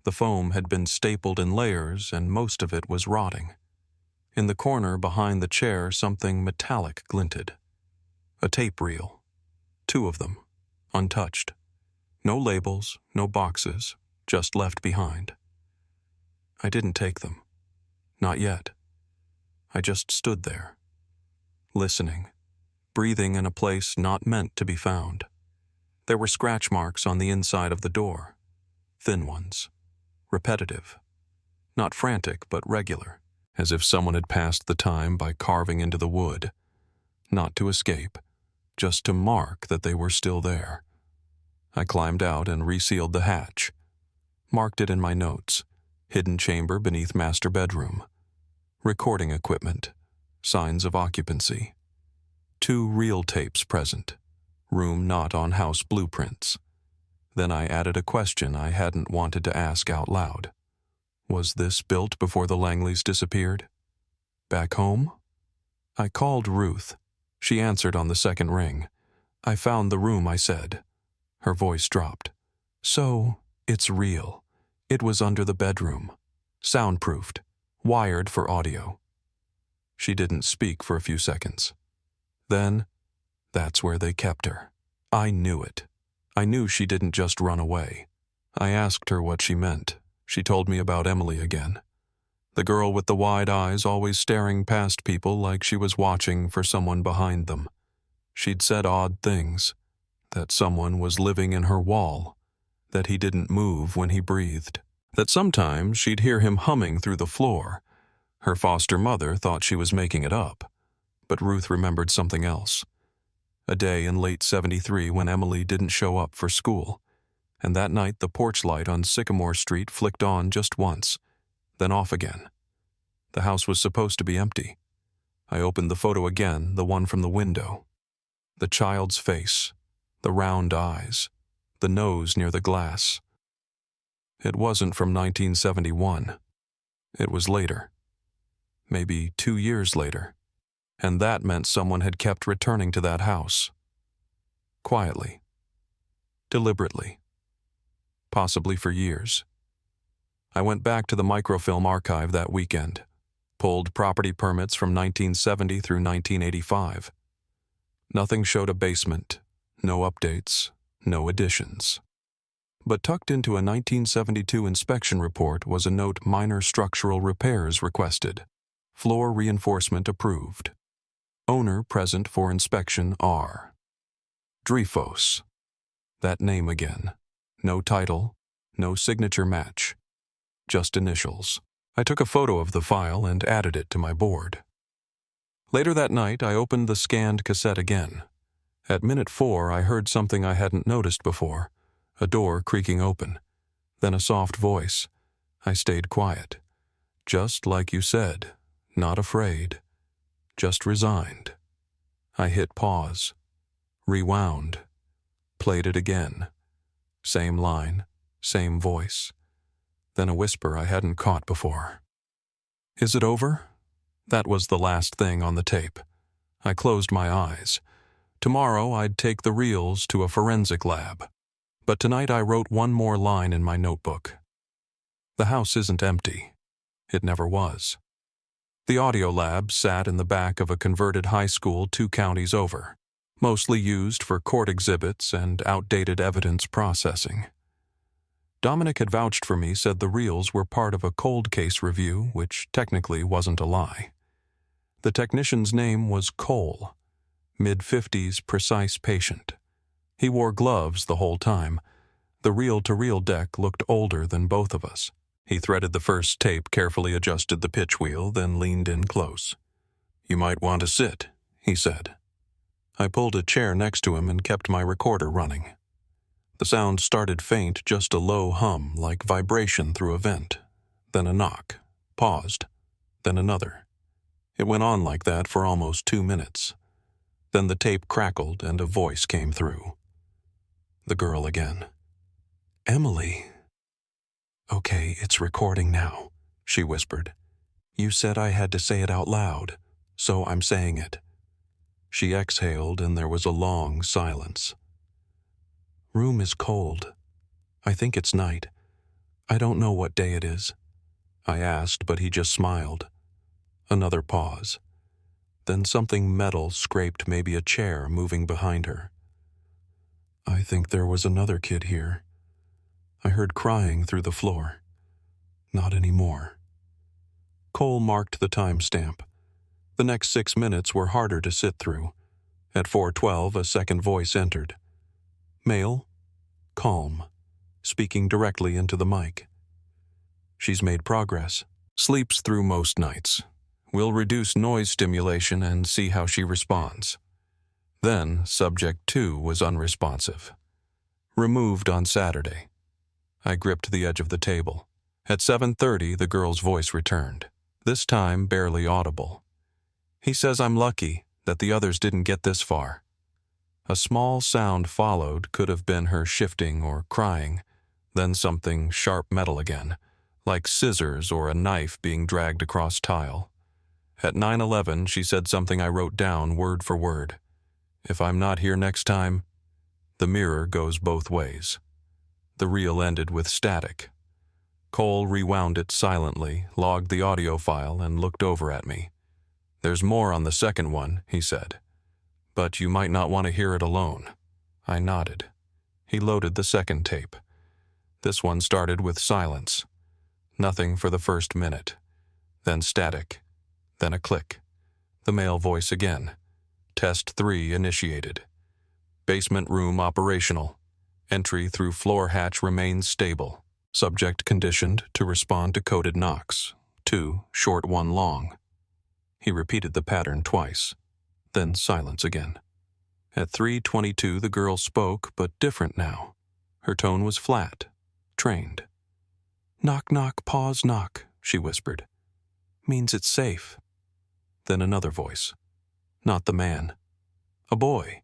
The foam had been stapled in layers, and most of it was rotting. In the corner behind the chair, something metallic glinted. A tape reel. 2 of them, untouched. No labels, no boxes, just left behind. I didn't take them. Not yet. I just stood there, listening, breathing in a place not meant to be found. There were scratch marks on the inside of the door. Thin ones. Repetitive. Not frantic, but regular, as if someone had passed the time by carving into the wood. Not to escape, just to mark that they were still there. I climbed out and resealed the hatch. Marked it in my notes. Hidden chamber beneath master bedroom. Recording equipment. Signs of occupancy. 2 reel tapes present. Room not on house blueprints. Then I added a question I hadn't wanted to ask out loud. Was this built before the Langleys disappeared? Back home? I called Ruth. She answered on the second ring. I found the room, I said. Her voice dropped. So, it's real. It was under the bedroom. Soundproofed. Wired for audio. She didn't speak for a few seconds. Then, that's where they kept her. I knew it. I knew she didn't just run away. I asked her what she meant. She told me about Emily again. The girl with the wide eyes always staring past people like she was watching for someone behind them. She'd said odd things. That someone was living in her wall. That he didn't move when he breathed. That sometimes she'd hear him humming through the floor. Her foster mother thought she was making it up. But Ruth remembered something else. A day in late '73 when Emily didn't show up for school. And that night the porch light on Sycamore Street flicked on just once, then off again. The house was supposed to be empty. I opened the photo again, the one from the window. The child's face, the round eyes, the nose near the glass. It wasn't from 1971. It was later. Maybe 2 years later. And that meant someone had kept returning to that house. Quietly. Deliberately. Possibly for years. I went back to the microfilm archive that weekend, pulled property permits from 1970 through 1985. Nothing showed a basement, no updates, no additions. But tucked into a 1972 inspection report was a note minor structural repairs requested. Floor reinforcement approved. Owner present for inspection R. Dreyfus. That name again. No title, no signature match. Just initials. I took a photo of the file and added it to my board. Later that night, I opened the scanned cassette again. At minute 4, I heard something I hadn't noticed before. A door creaking open. Then a soft voice. I stayed quiet. Just like you said. Not afraid. Just resigned. I hit pause. Rewound. Played it again. Same line. Same voice. Then a whisper I hadn't caught before. Is it over? That was the last thing on the tape. I closed my eyes. Tomorrow I'd take the reels to a forensic lab. But tonight I wrote one more line in my notebook. The house isn't empty. It never was. The audio lab sat in the back of a converted high school 2 counties over, mostly used for court exhibits and outdated evidence processing. Dominic had vouched for me, said the reels were part of a cold case review, which technically wasn't a lie. The technician's name was Cole, mid-50s, precise patient. He wore gloves the whole time. The reel-to-reel deck looked older than both of us. He threaded the first tape, carefully adjusted the pitch wheel, then leaned in close. "You might want to sit," he said. I pulled a chair next to him and kept my recorder running. The sound started faint, just a low hum, like vibration through a vent. Then a knock, paused, then another. It went on like that for almost 2 minutes. Then the tape crackled and a voice came through. The girl again. "Emily." "Okay, it's recording now," she whispered. "You said I had to say it out loud, so I'm saying it." She exhaled and there was a long silence. "Room is cold. I think it's night. I don't know what day it is." I asked, but he just smiled. Another pause. Then something metal scraped maybe a chair moving behind her. "I think there was another kid here. I heard crying through the floor. Not anymore." Cole marked the timestamp. The next 6 minutes were harder to sit through. At 4:12, a second voice entered. Male, calm, speaking directly into the mic. "She's made progress. Sleeps through most nights. We'll reduce noise stimulation and see how she responds." Then, subject 2 was unresponsive. Removed on Saturday. I gripped the edge of the table. At 7:30, the girl's voice returned, this time barely audible. "He says I'm lucky that the others didn't get this far." A small sound followed, could have been her shifting or crying, then something sharp metal again, like scissors or a knife being dragged across tile. At 9:11, she said something I wrote down word for word. "If I'm not here next time, the mirror goes both ways." The reel ended with static. Cole rewound it silently, logged the audio file, and looked over at me. "There's more on the second one," he said. "But you might not want to hear it alone." I nodded. He loaded the second tape. This one started with silence. Nothing for the first minute. Then static. Then a click. The male voice again. Test 3 initiated. Basement room operational. Entry through floor hatch remains stable. Subject conditioned to respond to coded knocks. 2 short, 1 long. He repeated the pattern twice. Then silence again. At 3:22 the girl spoke, but different now. Her tone was flat, trained. "Knock, knock, pause, knock," she whispered. "Means it's safe." Then another voice. Not the man. A boy.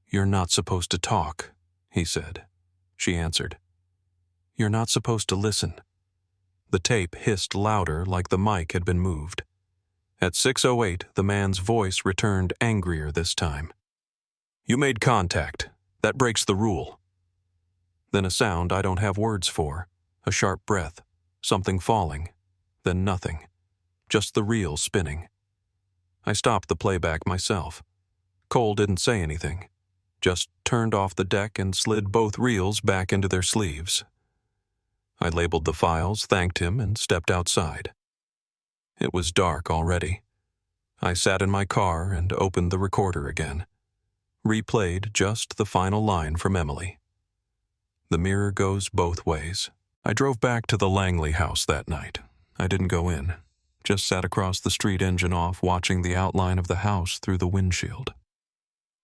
"You're not supposed to talk," he said. She answered. "You're not supposed to listen." The tape hissed louder, like the mic had been moved. At 6:08, the man's voice returned, angrier this time. "You made contact. That breaks the rule." Then a sound I don't have words for. A sharp breath. Something falling. Then nothing. Just the reel spinning. I stopped the playback myself. Cole didn't say anything. Just turned off the deck and slid both reels back into their sleeves. I labeled the files, thanked him, and stepped outside. It was dark already. I sat in my car and opened the recorder again. Replayed just the final line from Emily. "The mirror goes both ways." I drove back to the Langley house that night. I didn't go in. Just sat across the street, engine off, watching the outline of the house through the windshield.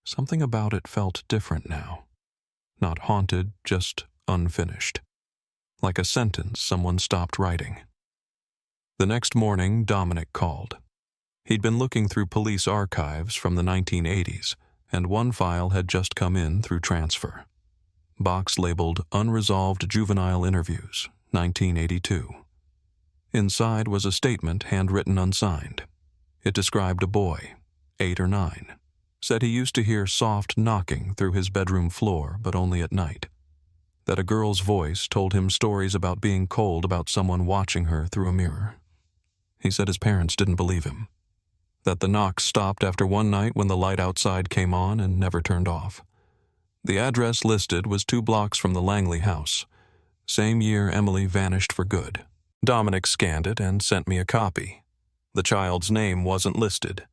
Something about it felt different now. Not haunted, just unfinished. Like a sentence someone stopped writing. The next morning, Dominic called. He'd been looking through police archives from the 1980s, and one file had just come in through transfer. Box labeled Unresolved Juvenile Interviews, 1982. Inside was a statement handwritten unsigned. It described a boy, 8 or 9. Said he used to hear soft knocking through his bedroom floor, but only at night. That a girl's voice told him stories about being cold about someone watching her through a mirror. He said his parents didn't believe him. That the knocks stopped after one night when the light outside came on and never turned off. The address listed was 2 blocks from the Langley house. Same year Emily vanished for good. Dominic scanned it and sent me a copy. The child's name wasn't listed,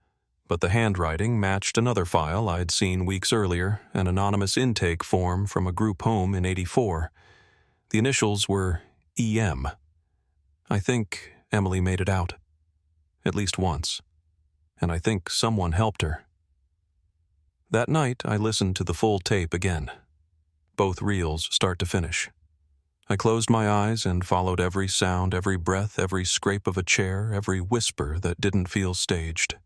but the handwriting matched another file I'd seen weeks earlier, an anonymous intake form from a group home in '84. The initials were EM. I think Emily made it out. At least once. And I think someone helped her. That night, I listened to the full tape again. Both reels start to finish. I closed my eyes and followed every sound, every breath, every scrape of a chair, every whisper that didn't feel staged.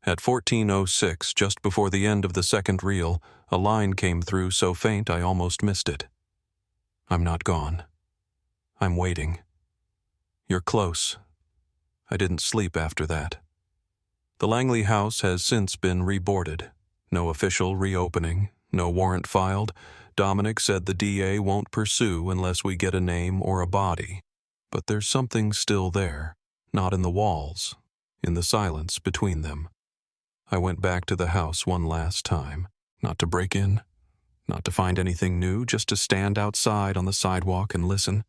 At 14:06, just before the end of the second reel, a line came through so faint I almost missed it. I'm not gone. I'm waiting. You're close. I didn't sleep after that. The Langley house has since been reboarded. No official reopening, no warrant filed. Dominic said the DA won't pursue unless we get a name or a body. But there's something still there, not in the walls, in the silence between them. I went back to the house one last time, not to break in, not to find anything new, just to stand outside on the sidewalk and listen.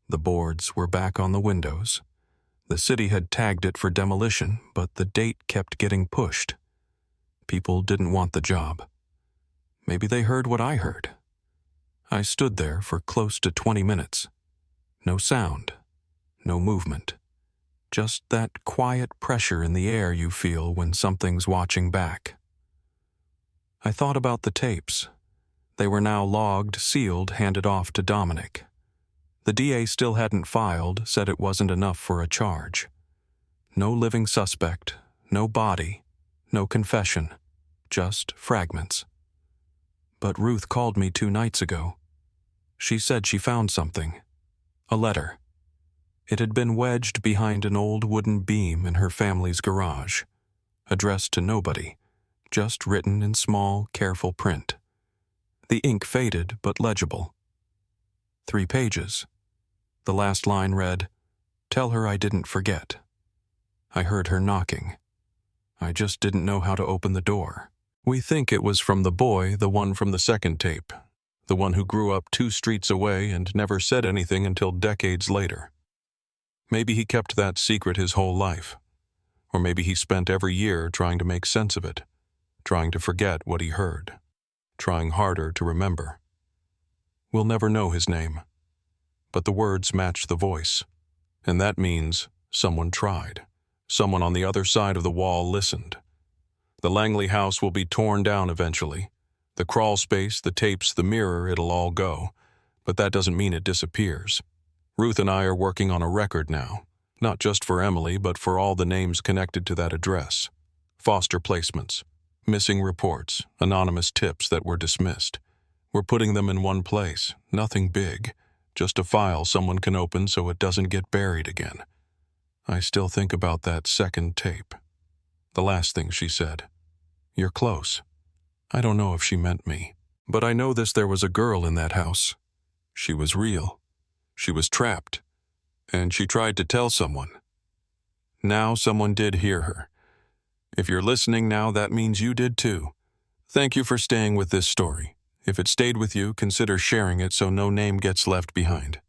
The boards were back on the windows. The city had tagged it for demolition, but the date kept getting pushed. People didn't want the job. Maybe they heard what I heard. I stood there for close to 20 minutes. No sound, no movement. Just that quiet pressure in the air you feel when something's watching back. I thought about the tapes. They were now logged, sealed, handed off to Dominic. The DA still hadn't filed, said it wasn't enough for a charge. No living suspect, no body, no confession, just fragments. But Ruth called me 2 nights ago. She said she found something. A letter. It had been wedged behind an old wooden beam in her family's garage, addressed to nobody, just written in small, careful print. The ink faded but legible. 3 pages. The last line read, "Tell her I didn't forget." I heard her knocking. I just didn't know how to open the door. We think it was from the boy, the one from the second tape, the one who grew up 2 streets away and never said anything until decades later. Maybe he kept that secret his whole life. Or maybe he spent every year trying to make sense of it, trying to forget what he heard, trying harder to remember. We'll never know his name, but the words match the voice, and that means someone tried. Someone on the other side of the wall listened. The Langley house will be torn down eventually. The crawl space, the tapes, the mirror, it'll all go. But that doesn't mean it disappears. Ruth and I are working on a record now, not just for Emily, but for all the names connected to that address. Foster placements, missing reports, anonymous tips that were dismissed. We're putting them in one place, nothing big, just a file someone can open so it doesn't get buried again. I still think about that second tape. The last thing she said. You're close. I don't know if she meant me, but I know there was a girl in that house. She was real. She was trapped, and she tried to tell someone. Now someone did hear her. If you're listening now, that means you did too. Thank you for staying with this story. If it stayed with you, consider sharing it so no name gets left behind.